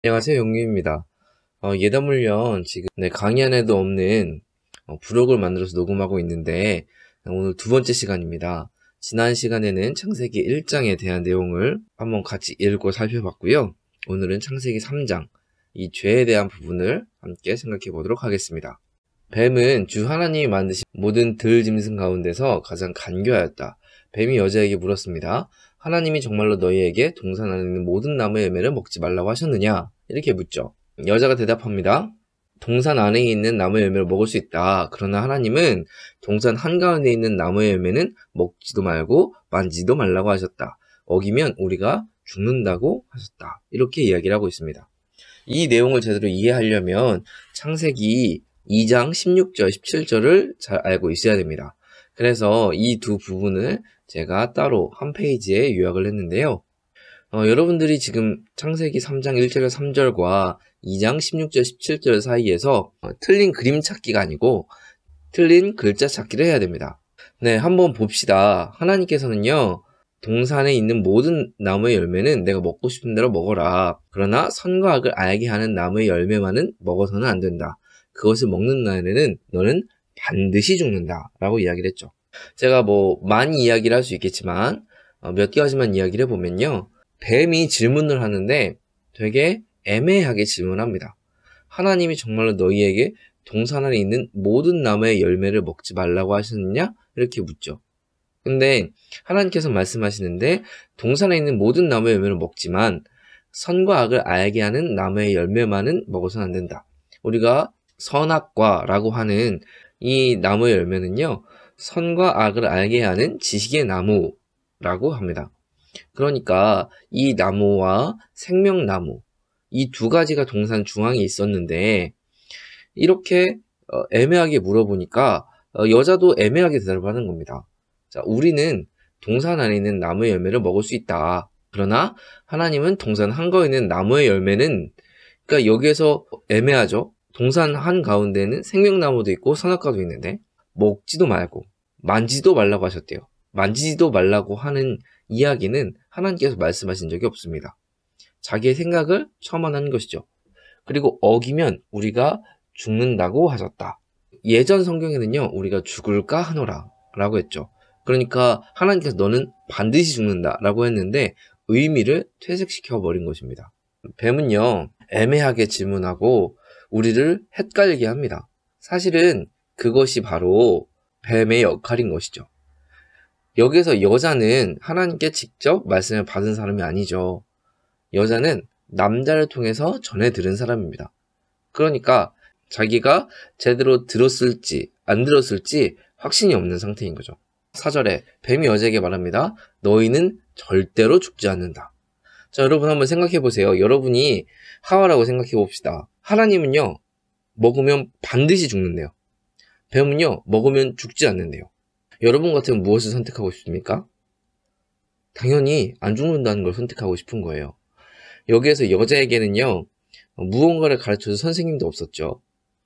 안녕하세요, 영유입니다. 예담훈련 지금 강의 안에도 없는 브록을 만들어서 녹음하고 있는데 오늘 두 번째 시간입니다. 지난 시간에는 창세기 1장에 대한 내용을 한번 같이 읽고 살펴봤고요. 오늘은 창세기 3장, 이 죄에 대한 부분을 함께 생각해 보도록 하겠습니다. 뱀은 주 하나님이 만드신 모든 들짐승 가운데서 가장 간교하였다. 뱀이 여자에게 물었습니다. 하나님이 정말로 너희에게 동산 안에 있는 모든 나무의 열매를 먹지 말라고 하셨느냐? 이렇게 묻죠. 여자가 대답합니다. 동산 안에 있는 나무의 열매를 먹을 수 있다. 그러나 하나님은 동산 한가운데 있는 나무의 열매는 먹지도 말고 만지도 말라고 하셨다. 어기면 우리가 죽는다고 하셨다. 이렇게 이야기를 하고 있습니다. 이 내용을 제대로 이해하려면 창세기 2장 16절, 17절을 잘 알고 있어야 됩니다. 그래서 이 두 부분을 제가 따로 한 페이지에 요약을 했는데요. 여러분들이 지금 창세기 3장 1절 3절과 2장 16절 17절 사이에서 틀린 그림 찾기가 아니고 틀린 글자 찾기를 해야 됩니다. 네, 한번 봅시다. 하나님께서는요, 동산에 있는 모든 나무의 열매는 내가 먹고 싶은 대로 먹어라. 그러나 선과 악을 알게 하는 나무의 열매만은 먹어서는 안 된다. 그것을 먹는 날에는 너는 반드시 죽는다. 라고 이야기를 했죠. 제가 많이 이야기를 할 수 있겠지만 몇 가지만 이야기를 해보면요. 뱀이 질문을 하는데 되게 애매하게 질문합니다. 하나님이 정말로 너희에게 동산 안에 있는 모든 나무의 열매를 먹지 말라고 하셨느냐? 이렇게 묻죠. 근데 하나님께서 말씀하시는데 동산에 있는 모든 나무의 열매를 먹지만 선과 악을 알게 하는 나무의 열매만은 먹어서는 안 된다. 우리가 선악과라고 하는 이 나무의 열매는요, 선과 악을 알게 하는 지식의 나무라고 합니다. 그러니까 이 나무와 생명나무, 이 두 가지가 동산 중앙에 있었는데 이렇게 애매하게 물어보니까 여자도 애매하게 대답을 하는 겁니다. 자, 우리는 동산 안에 있는 나무의 열매를 먹을 수 있다. 그러나 하나님은 동산 한가운데 있는 나무의 열매는, 그러니까 여기에서 애매하죠. 동산 한가운데는 생명나무도 있고 선악과도 있는데 먹지도 말고 만지도 말라고 하셨대요. 만지지도 말라고 하는 이야기는 하나님께서 말씀하신 적이 없습니다. 자기의 생각을 첨언한 것이죠. 그리고 어기면 우리가 죽는다고 하셨다. 예전 성경에는요, 우리가 죽을까 하노라 라고 했죠. 그러니까 하나님께서 너는 반드시 죽는다 라고 했는데 의미를 퇴색시켜 버린 것입니다. 뱀은요, 애매하게 질문하고 우리를 헷갈리게 합니다. 사실은 그것이 바로 뱀의 역할인 것이죠. 여기서 여자는 하나님께 직접 말씀을 받은 사람이 아니죠. 여자는 남자를 통해서 전해 들은 사람입니다. 그러니까 자기가 제대로 들었을지 안 들었을지 확신이 없는 상태인 거죠. 4절에 뱀이 여자에게 말합니다. 너희는 절대로 죽지 않는다. 자, 여러분 한번 생각해 보세요. 여러분이 하와라고 생각해 봅시다. 하나님은요, 먹으면 반드시 죽는데요. 뱀은요, 먹으면 죽지 않는데요. 여러분 같으면 무엇을 선택하고 싶습니까? 당연히 안 죽는다는 걸 선택하고 싶은 거예요. 여기에서 여자에게는요, 무언가를 가르쳐줄 선생님도 없었죠.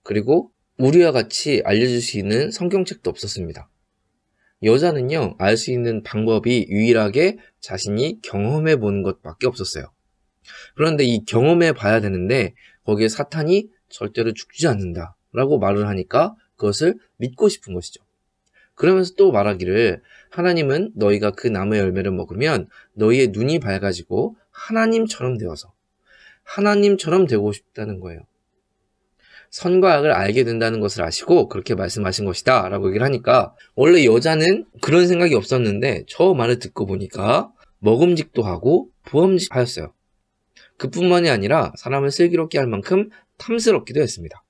그리고 우리와 같이 알려줄 수 있는 성경책도 없었습니다. 여자는요, 알 수 있는 방법이 유일하게 자신이 경험해 보는 것밖에 없었어요. 그런데 이 경험해 봐야 되는데 거기에 사탄이 절대로 죽지 않는다 라고 말을 하니까 그것을 믿고 싶은 것이죠. 그러면서 또 말하기를 하나님은 너희가 그 나무의 열매를 먹으면 너희의 눈이 밝아지고 하나님처럼 되어서 하나님처럼 되고 싶다는 거예요. 선과 악을 알게 된다는 것을 아시고 그렇게 말씀하신 것이다 라고 얘기를 하니까 원래 여자는 그런 생각이 없었는데 저 말을 듣고 보니까 먹음직도 하고 부엄직하였어요. 그뿐만이 아니라 사람을 슬기롭게 할 만큼 탐스럽기도 했습니다.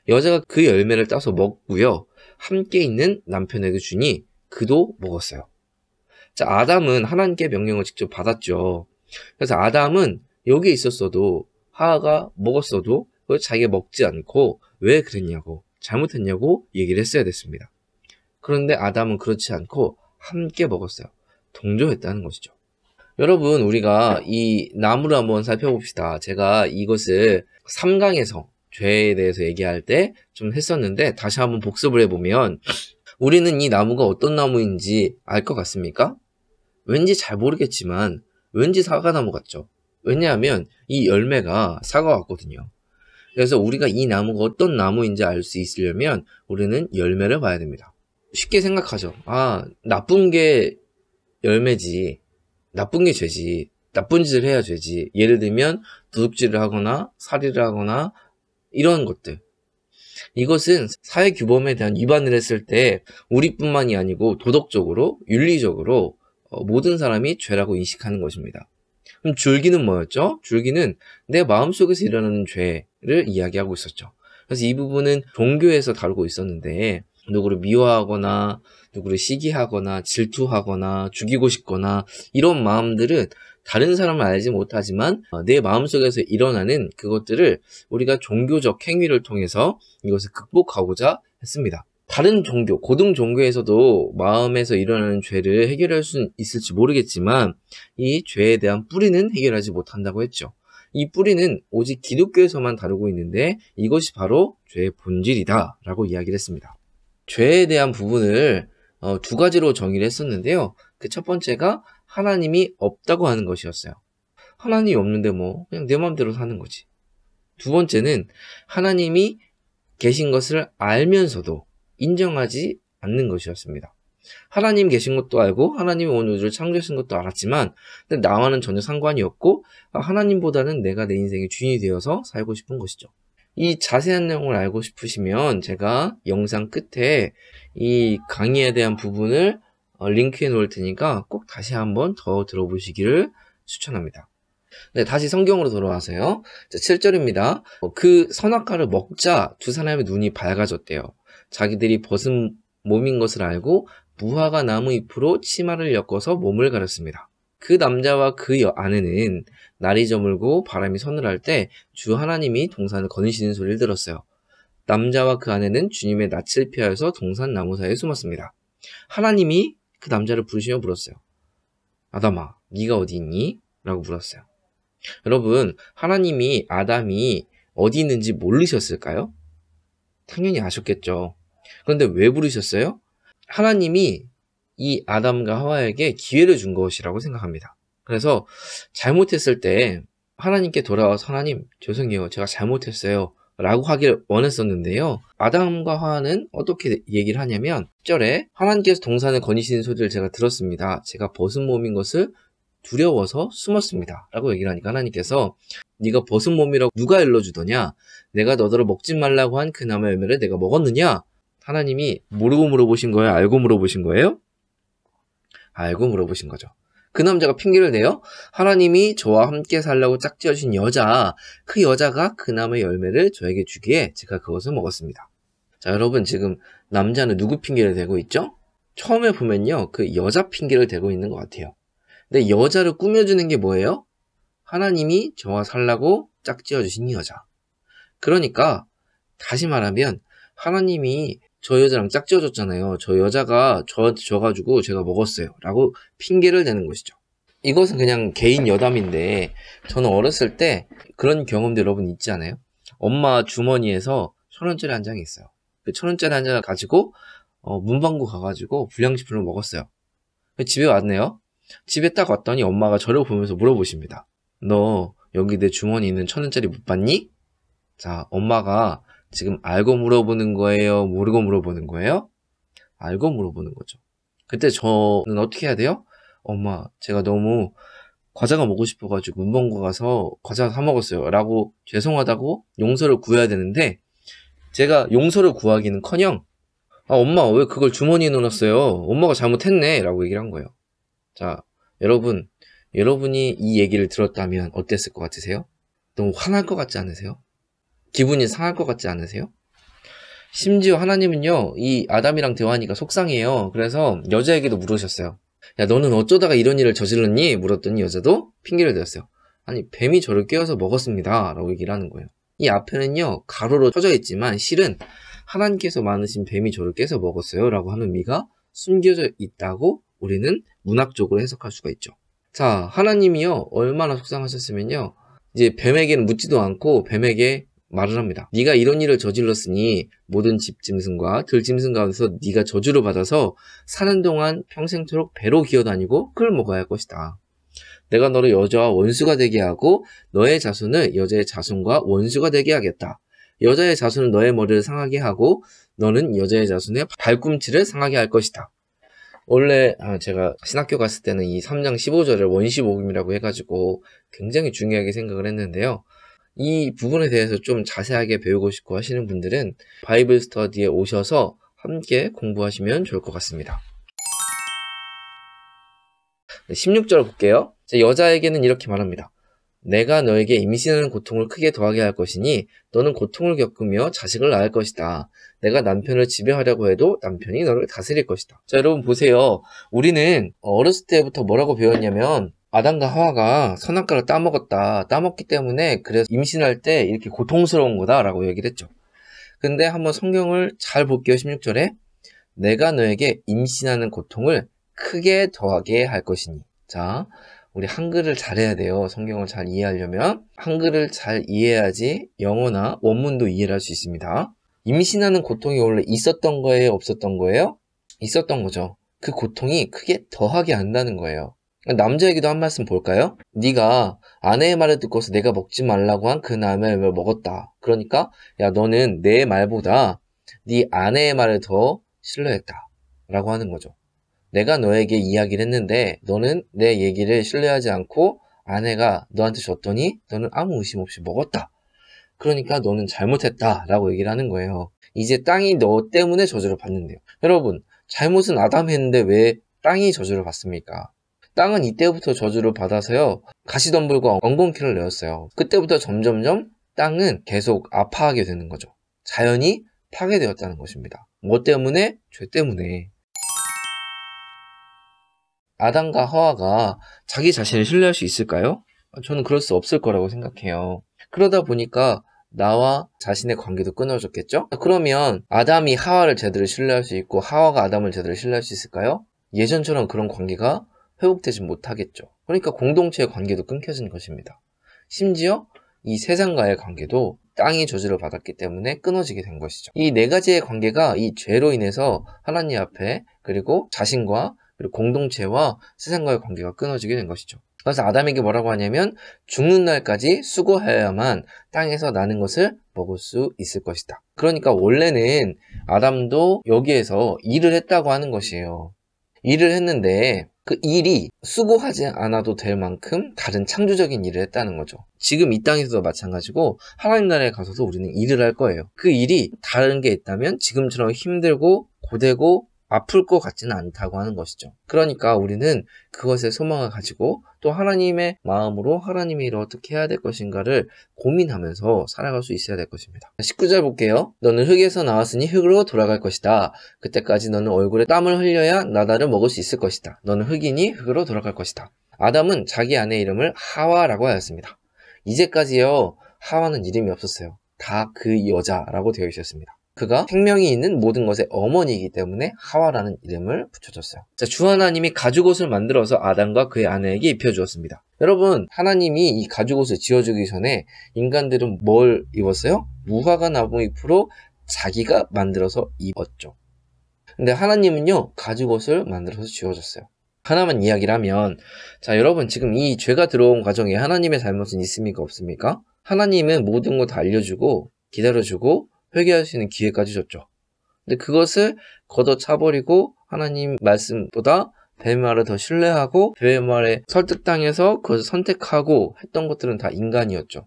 여자가 그 열매를 따서 먹고요. 함께 있는 남편에게 주니 그도 먹었어요. 자, 아담은 하나님께 명령을 직접 받았죠. 그래서 아담은 여기에 있었어도 하와가 먹었어도 자기가 먹지 않고 왜 그랬냐고 잘못했냐고 얘기를 했어야 됐습니다. 그런데 아담은 그렇지 않고 함께 먹었어요. 동조했다는 것이죠. 여러분, 우리가 이 나무를 한번 살펴봅시다. 제가 이것을 3강에서 죄에 대해서 얘기할 때 좀 했었는데 다시 한번 복습을 해보면 우리는 이 나무가 어떤 나무인지 알 것 같습니까? 왠지 잘 모르겠지만 왠지 사과나무 같죠? 왜냐하면 이 열매가 사과 같거든요. 그래서 우리가 이 나무가 어떤 나무인지 알 수 있으려면 우리는 열매를 봐야 됩니다. 쉽게 생각하죠. 아, 나쁜 게 열매지, 나쁜 게 죄지, 나쁜 짓을 해야 죄지. 예를 들면 도둑질을 하거나 살인을 하거나 이런 것들. 이것은 사회규범에 대한 위반을 했을 때 우리뿐만이 아니고 도덕적으로, 윤리적으로 모든 사람이 죄라고 인식하는 것입니다. 그럼 줄기는 뭐였죠? 줄기는 내 마음속에서 일어나는 죄를 이야기하고 있었죠. 그래서 이 부분은 종교에서 다루고 있었는데 누구를 미워하거나 누구를 시기하거나 질투하거나 죽이고 싶거나 이런 마음들은 다른 사람을 알지 못하지만 내 마음속에서 일어나는 그것들을 우리가 종교적 행위를 통해서 이것을 극복하고자 했습니다. 다른 종교, 고등 종교에서도 마음에서 일어나는 죄를 해결할 수 있을지 모르겠지만 이 죄에 대한 뿌리는 해결하지 못한다고 했죠. 이 뿌리는 오직 기독교에서만 다루고 있는데 이것이 바로 죄의 본질이다 라고 이야기를 했습니다. 죄에 대한 부분을 두 가지로 정의를 했었는데요. 그 첫 번째가 하나님이 없다고 하는 것이었어요. 하나님이 없는데 뭐 그냥 내 마음대로 사는 거지. 두 번째는 하나님이 계신 것을 알면서도 인정하지 않는 것이었습니다. 하나님 계신 것도 알고 하나님이 온 우주를 창조하신 것도 알았지만 근데 나와는 전혀 상관이 없고 하나님보다는 내가 내 인생의 주인이 되어서 살고 싶은 것이죠. 이 자세한 내용을 알고 싶으시면 제가 영상 끝에 이 강의에 대한 부분을 링크해 놓을 테니까 꼭 다시 한번 더 들어보시기를 추천합니다. 네, 다시 성경으로 돌아와서요. 7절입니다. 그 선악과를 먹자 두 사람의 눈이 밝아졌대요. 자기들이 벗은 몸인 것을 알고 무화과 나무 잎으로 치마를 엮어서 몸을 가렸습니다. 그 남자와 그 아내는 날이 저물고 바람이 서늘할 때 주 하나님이 동산을 거니시는 소리를 들었어요. 남자와 그 아내는 주님의 낯을 피하여서 동산 나무 사이에 숨었습니다. 하나님이 그 남자를 부르시며 물었어요. 아담아, 네가 어디 있니? 라고 물었어요. 여러분, 하나님이 아담이 어디 있는지 모르셨을까요? 당연히 아셨겠죠. 그런데 왜 부르셨어요? 하나님이 이 아담과 하와에게 기회를 준 것이라고 생각합니다. 그래서 잘못했을 때 하나님께 돌아와서 하나님 죄송해요. 제가 잘못했어요. 라고 하길 원했었는데요. 아담과 하와는 어떻게 얘기를 하냐면 10절에 하나님께서 동산을 거니시는 소리를 제가 들었습니다. 제가 벗은 몸인 것을 두려워서 숨었습니다. 라고 얘기를 하니까 하나님께서 네가 벗은 몸이라고 누가 일러주더냐? 내가 너더러 먹지 말라고 한 그 나무 열매를 내가 먹었느냐? 하나님이 모르고 물어보신 거예요? 알고 물어보신 거예요? 알고 물어보신 거죠. 그 남자가 핑계를 대요. 하나님이 저와 함께 살라고 짝지어주신 여자, 그 여자가 그 나무의 열매를 저에게 주기에 제가 그것을 먹었습니다. 자, 여러분 지금 남자는 누구 핑계를 대고 있죠? 처음에 보면요. 그 여자 핑계를 대고 있는 것 같아요. 근데 여자를 꾸며주는 게 뭐예요? 하나님이 저와 살라고 짝지어주신 여자. 그러니까 다시 말하면 하나님이 저 여자랑 짝지어줬잖아요. 저 여자가 저한테 줘가지고 제가 먹었어요. 라고 핑계를 대는 것이죠. 이것은 그냥 개인 여담인데 저는 어렸을 때 그런 경험도 여러분 있지 않아요? 엄마 주머니에서 1,000원짜리 한 장이 있어요. 그 1,000원짜리 한 장을 가지고 문방구 가가지고 불량식품을 먹었어요. 집에 왔네요. 집에 딱 왔더니 엄마가 저를 보면서 물어보십니다. 너 여기 내 주머니에 있는 1,000원짜리 못 봤니? 자, 엄마가 지금 알고 물어보는 거예요? 모르고 물어보는 거예요? 알고 물어보는 거죠. 그때 저는 어떻게 해야 돼요? 엄마, 제가 너무 과자가 먹고 싶어가지고 문방구 가서 과자 사 먹었어요. 라고 죄송하다고 용서를 구해야 되는데 제가 용서를 구하기는커녕 엄마 왜 그걸 주머니에 넣어놨어요? 엄마가 잘못했네. 라고 얘기를 한 거예요. 자, 여러분이 이 얘기를 들었다면 어땠을 것 같으세요? 너무 화날 것 같지 않으세요? 기분이 상할 것 같지 않으세요? 심지어 하나님은요, 이 아담이랑 대화하니까 속상해요. 그래서 여자에게도 물으셨어요. 야, 너는 어쩌다가 이런 일을 저질렀니? 물었더니 여자도 핑계를 대었어요. 아니, 뱀이 저를 깨워서 먹었습니다. 라고 얘기를 하는 거예요. 이 앞에는요, 가로로 쳐져 있지만 실은 하나님께서 많으신 뱀이 저를 깨서 먹었어요. 라고 하는 의미가 숨겨져 있다고 우리는 문학적으로 해석할 수가 있죠. 자, 하나님이요, 얼마나 속상하셨으면요, 이제 뱀에게는 묻지도 않고 뱀에게 말을 합니다. 네가 이런 일을 저질렀으니 모든 집짐승과 들짐승 가운데서 네가 저주를 받아서 사는 동안 평생토록 배로 기어다니고 그걸 먹어야 할 것이다. 내가 너를 여자와 원수가 되게 하고 너의 자손을 여자의 자손과 원수가 되게 하겠다. 여자의 자손은 너의 머리를 상하게 하고 너는 여자의 자손의 발꿈치를 상하게 할 것이다. 원래 제가 신학교 갔을 때는 이 3장 15절을 원시복음이라고 해가지고 굉장히 중요하게 생각을 했는데요. 이 부분에 대해서 좀 자세하게 배우고 싶고 하시는 분들은 바이블 스터디에 오셔서 함께 공부하시면 좋을 것 같습니다. 16절 볼게요. 여자에게는 이렇게 말합니다. 내가 너에게 임신하는 고통을 크게 더하게 할 것이니 너는 고통을 겪으며 자식을 낳을 것이다. 내가 남편을 지배하려고 해도 남편이 너를 다스릴 것이다. 자, 여러분 보세요. 우리는 어렸을 때부터 뭐라고 배웠냐면 아담과 하와가 선악과를 따먹기 때문에 그래서 임신할 때 이렇게 고통스러운 거다라고 얘기를 했죠. 근데 한번 성경을 잘 볼게요. 16절에 내가 너에게 임신하는 고통을 크게 더하게 할 것이니. 자, 우리 한글을 잘해야 돼요. 성경을 잘 이해하려면 한글을 잘 이해해야지 영어나 원문도 이해를 할 수 있습니다. 임신하는 고통이 원래 있었던 거예요? 없었던 거예요? 있었던 거죠. 그 고통이 크게 더하게 한다는 거예요. 남자에게도 한 말씀 볼까요? 네가 아내의 말을 듣고서 내가 먹지 말라고 한 그 남의 말을 먹었다. 그러니까 야 너는 내 말보다 네 아내의 말을 더 신뢰했다 라고 하는 거죠. 내가 너에게 이야기를 했는데 너는 내 얘기를 신뢰하지 않고 아내가 너한테 줬더니 너는 아무 의심 없이 먹었다. 그러니까 너는 잘못했다 라고 얘기를 하는 거예요. 이제 땅이 너 때문에 저주를 받는데요. 여러분 잘못은 아담이 했는데 왜 땅이 저주를 받습니까? 땅은 이때부터 저주를 받아서요. 가시덤불과 엉겅퀴를 내었어요. 그때부터 점점점 땅은 계속 아파하게 되는 거죠. 자연이 파괴되었다는 것입니다. 뭐 때문에? 죄 때문에. 아담과 하와가 자기 자신을 신뢰할 수 있을까요? 저는 그럴 수 없을 거라고 생각해요. 그러다 보니까 나와 자신의 관계도 끊어졌겠죠? 그러면 아담이 하와를 제대로 신뢰할 수 있고 하와가 아담을 제대로 신뢰할 수 있을까요? 예전처럼 그런 관계가 회복되지 못하겠죠. 그러니까 공동체의 관계도 끊겨진 것입니다. 심지어 이 세상과의 관계도 땅이 저주를 받았기 때문에 끊어지게 된 것이죠. 이 네 가지의 관계가 이 죄로 인해서 하나님 앞에 그리고 자신과 그리고 공동체와 세상과의 관계가 끊어지게 된 것이죠. 그래서 아담에게 뭐라고 하냐면 죽는 날까지 수고하여야만 땅에서 나는 것을 먹을 수 있을 것이다. 그러니까 원래는 아담도 여기에서 일을 했다고 하는 것이에요. 일을 했는데 그 일이 수고하지 않아도 될 만큼 다른 창조적인 일을 했다는 거죠. 지금 이 땅에서도 마찬가지고 하나님 나라에 가서도 우리는 일을 할 거예요. 그 일이 다른 게 있다면 지금처럼 힘들고 고되고 아플 것 같지는 않다고 하는 것이죠. 그러니까 우리는 그것에 소망을 가지고 또 하나님의 마음으로 하나님이 이를 어떻게 해야 될 것인가를 고민하면서 살아갈 수 있어야 될 것입니다. 19절 볼게요. 너는 흙에서 나왔으니 흙으로 돌아갈 것이다. 그때까지 너는 얼굴에 땀을 흘려야 나다를 먹을 수 있을 것이다. 너는 흙이니 흙으로 돌아갈 것이다. 아담은 자기 아내의 이름을 하와라고 하였습니다. 이제까지요 하와는 이름이 없었어요. 다 그 여자라고 되어 있었습니다. 그가 생명이 있는 모든 것의 어머니이기 때문에 하와라는 이름을 붙여줬어요. 자, 주 하나님이 가죽옷을 만들어서 아담과 그의 아내에게 입혀주었습니다. 여러분, 하나님이 이 가죽옷을 지어주기 전에 인간들은 뭘 입었어요? 무화과 나무 잎으로 자기가 만들어서 입었죠. 근데 하나님은요, 가죽옷을 만들어서 지어줬어요. 하나만 이야기를 하면, 자, 여러분, 지금 이 죄가 들어온 과정에 하나님의 잘못은 있습니까? 없습니까? 하나님은 모든 거 다 알려주고, 기다려주고, 회개할 수 있는 기회까지 줬죠. 근데 그것을 걷어차버리고 하나님 말씀보다 뱀의 말을 더 신뢰하고 뱀의 말에 설득당해서 그것을 선택하고 했던 것들은 다 인간이었죠.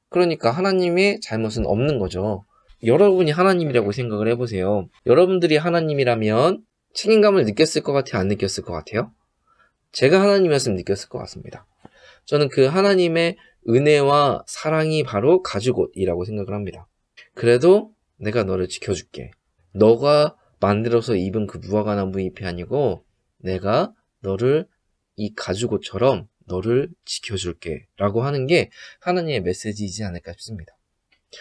그러니까 하나님의 잘못은 없는 거죠. 여러분이 하나님이라고 생각을 해보세요. 여러분들이 하나님이라면 책임감을 느꼈을 것 같아요? 안 느꼈을 것 같아요? 제가 하나님이었으면 느꼈을 것 같습니다. 저는 그 하나님의 은혜와 사랑이 바로 가죽옷이라고 생각을 합니다. 그래도 내가 너를 지켜줄게. 너가 만들어서 입은 그 무화과 나무 잎이 아니고 내가 너를 이 가죽옷처럼 너를 지켜줄게 라고 하는 게 하나님의 메시지이지 않을까 싶습니다.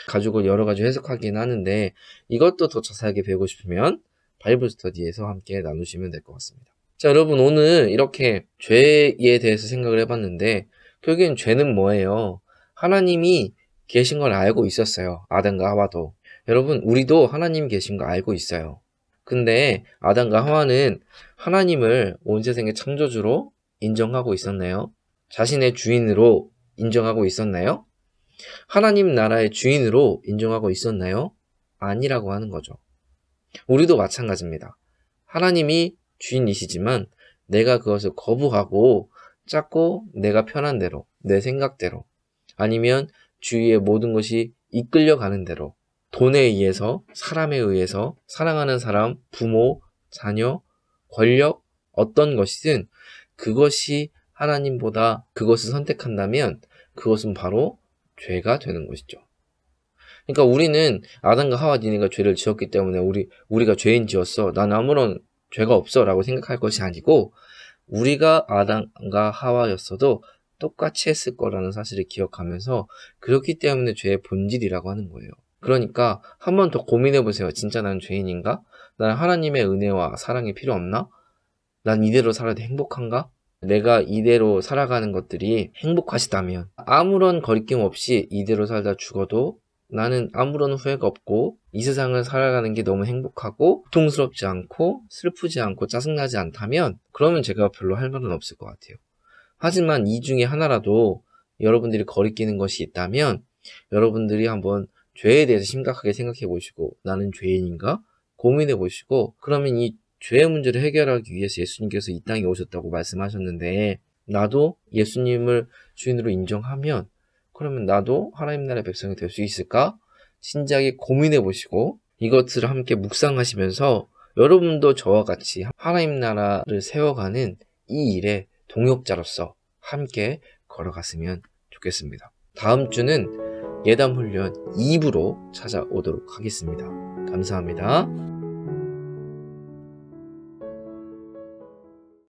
가죽옷 여러 가지 해석하긴 하는데 이것도 더 자세하게 배우고 싶으면 바이블 스터디에서 함께 나누시면 될 것 같습니다. 자, 여러분 오늘 이렇게 죄에 대해서 생각을 해봤는데 결국엔 죄는 뭐예요? 하나님이 계신 걸 알고 있었어요. 아담과 하와도. 여러분 우리도 하나님 계신 거 알고 있어요. 근데 아담과 하와는 하나님을 온 세상의 창조주로 인정하고 있었나요? 자신의 주인으로 인정하고 있었나요? 하나님 나라의 주인으로 인정하고 있었나요? 아니라고 하는 거죠. 우리도 마찬가지입니다. 하나님이 주인이시지만 내가 그것을 거부하고 자꾸 내가 편한 대로, 내 생각대로, 아니면 주위의 모든 것이 이끌려가는 대로, 돈에 의해서, 사람에 의해서, 사랑하는 사람, 부모, 자녀, 권력, 어떤 것이든 그것이 하나님보다 그것을 선택한다면 그것은 바로 죄가 되는 것이죠. 그러니까 우리는 아담과 하와 니네가 죄를 지었기 때문에 우리가 죄인 지었어. 난 아무런 죄가 없어 라고 생각할 것이 아니고 우리가 아담과 하와였어도 똑같이 했을 거라는 사실을 기억하면서 그렇기 때문에 죄의 본질이라고 하는 거예요. 그러니까 한 번 더 고민해 보세요. 진짜 난 죄인인가? 난 하나님의 은혜와 사랑이 필요 없나? 난 이대로 살아도 행복한가? 내가 이대로 살아가는 것들이 행복하시다면 아무런 거리낌 없이 이대로 살다 죽어도 나는 아무런 후회가 없고 이 세상을 살아가는 게 너무 행복하고 고통스럽지 않고 슬프지 않고 짜증나지 않다면 그러면 제가 별로 할 말은 없을 것 같아요. 하지만 이 중에 하나라도 여러분들이 거리끼는 것이 있다면 여러분들이 한번 죄에 대해서 심각하게 생각해 보시고 나는 죄인인가? 고민해 보시고 그러면 이 죄의 문제를 해결하기 위해서 예수님께서 이 땅에 오셨다고 말씀하셨는데 나도 예수님을 주인으로 인정하면 그러면 나도 하나님 나라의 백성이 될 수 있을까? 진지하게 고민해 보시고 이것들을 함께 묵상하시면서 여러분도 저와 같이 하나님 나라를 세워가는 이 일에 동역자로서 함께 걸어갔으면 좋겠습니다. 다음 주는 예담훈련 2부로 찾아오도록 하겠습니다. 감사합니다.